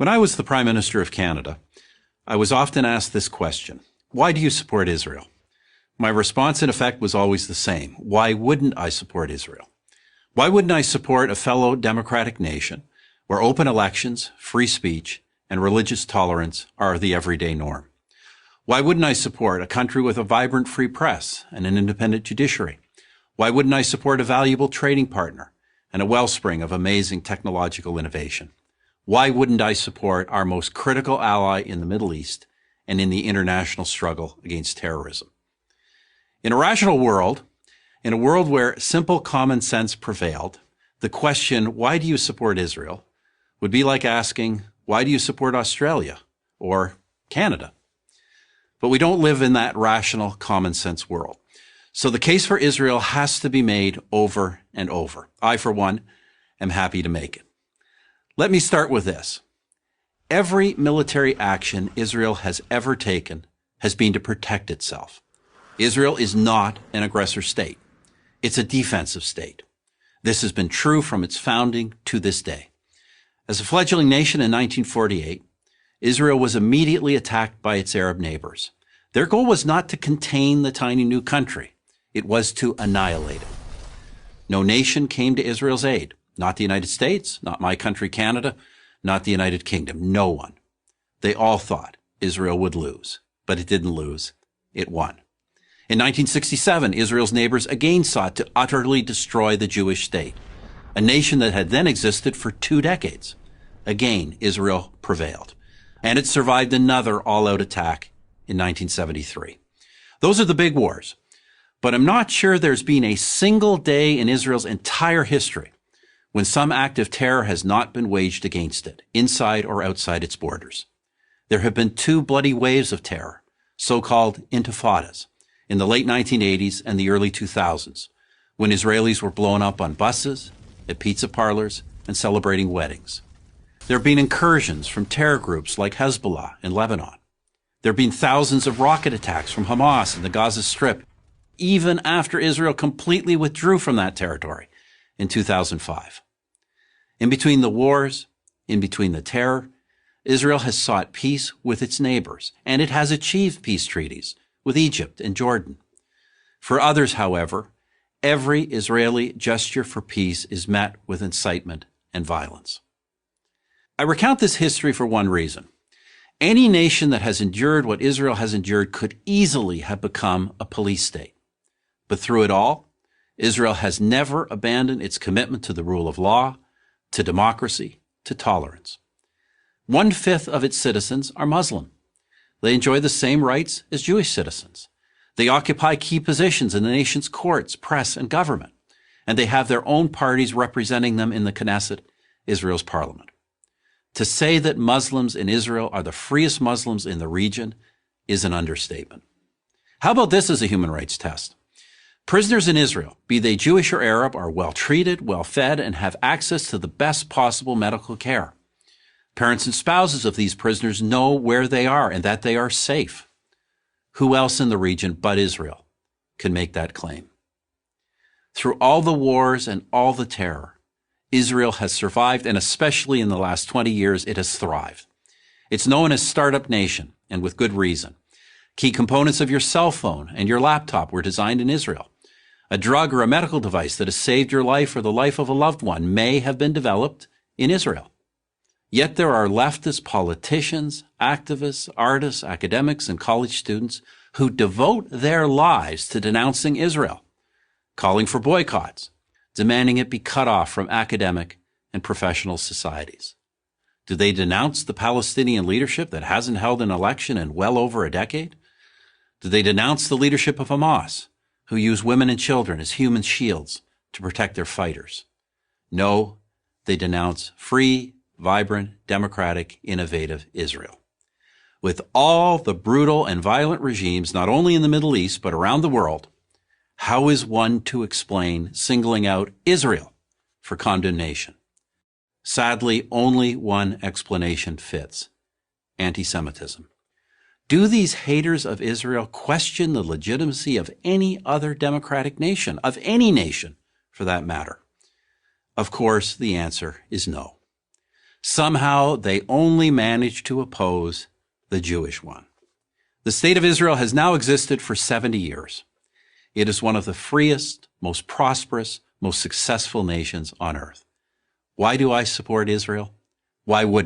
When I was the Prime Minister of Canada, I was often asked this question: why do you support Israel? My response, in effect, was always the same. Why wouldn't I support Israel? Why wouldn't I support a fellow democratic nation where open elections, free speech, and religious tolerance are the everyday norm? Why wouldn't I support a country with a vibrant free press and an independent judiciary? Why wouldn't I support a valuable trading partner and a wellspring of amazing technological innovation? Why wouldn't I support our most critical ally in the Middle East and in the international struggle against terrorism? In a rational world, in a world where simple common sense prevailed, the question, why do you support Israel, would be like asking, why do you support Australia or Canada? But we don't live in that rational common sense world. So the case for Israel has to be made over and over. I, for one, am happy to make it. Let me start with this. Every military action Israel has ever taken has been to protect itself. Israel is not an aggressor state. It's a defensive state. This has been true from its founding to this day. As a fledgling nation in 1948, Israel was immediately attacked by its Arab neighbors. Their goal was not to contain the tiny new country. It was to annihilate it. No nation came to Israel's aid. Not the United States, not my country, Canada, not the United Kingdom. No one. They all thought Israel would lose, but it didn't lose. It won. In 1967, Israel's neighbors again sought to utterly destroy the Jewish state, a nation that had then existed for 2 decades. Again, Israel prevailed, and it survived another all-out attack in 1973. Those are the big wars, but I'm not sure there's been a single day in Israel's entire history when some act of terror has not been waged against it, inside or outside its borders. There have been 2 bloody waves of terror, so-called intifadas, in the late 1980s and the early 2000s, when Israelis were blown up on buses, at pizza parlors, and celebrating weddings. There have been incursions from terror groups like Hezbollah in Lebanon. There have been thousands of rocket attacks from Hamas in the Gaza Strip, even after Israel completely withdrew from that territory in 2005. In between the wars, in between the terror, Israel has sought peace with its neighbors, and it has achieved peace treaties with Egypt and Jordan. For others, however, every Israeli gesture for peace is met with incitement and violence. I recount this history for one reason. Any nation that has endured what Israel has endured could easily have become a police state. But through it all, Israel has never abandoned its commitment to the rule of law, to democracy, to tolerance. 1/5 of its citizens are Muslim. They enjoy the same rights as Jewish citizens. They occupy key positions in the nation's courts, press, and government, and they have their own parties representing them in the Knesset, Israel's parliament. To say that Muslims in Israel are the freest Muslims in the region is an understatement. How about this as a human rights test? Prisoners in Israel, be they Jewish or Arab, are well treated, well fed, and have access to the best possible medical care. Parents and spouses of these prisoners know where they are and that they are safe. Who else in the region but Israel can make that claim? Through all the wars and all the terror, Israel has survived, and especially in the last 20 years, it has thrived. It's known as Startup Nation, and with good reason. Key components of your cell phone and your laptop were designed in Israel. A drug or a medical device that has saved your life or the life of a loved one may have been developed in Israel. Yet there are leftist politicians, activists, artists, academics, and college students who devote their lives to denouncing Israel, calling for boycotts, demanding it be cut off from academic and professional societies. Do they denounce the Palestinian leadership that hasn't held an election in well over a decade? Do they denounce the leadership of Hamas, who use women and children as human shields to protect their fighters? No, they denounce free, vibrant, democratic, innovative Israel. With all the brutal and violent regimes, not only in the Middle East, but around the world, how is one to explain singling out Israel for condemnation? Sadly, only one explanation fits: anti-Semitism. Do these haters of Israel question the legitimacy of any other democratic nation, of any nation for that matter? Of course, the answer is no. Somehow they only manage to oppose the Jewish one. The State of Israel has now existed for 70 years. It is one of the freest, most prosperous, most successful nations on earth. Why do I support Israel? Why wouldn't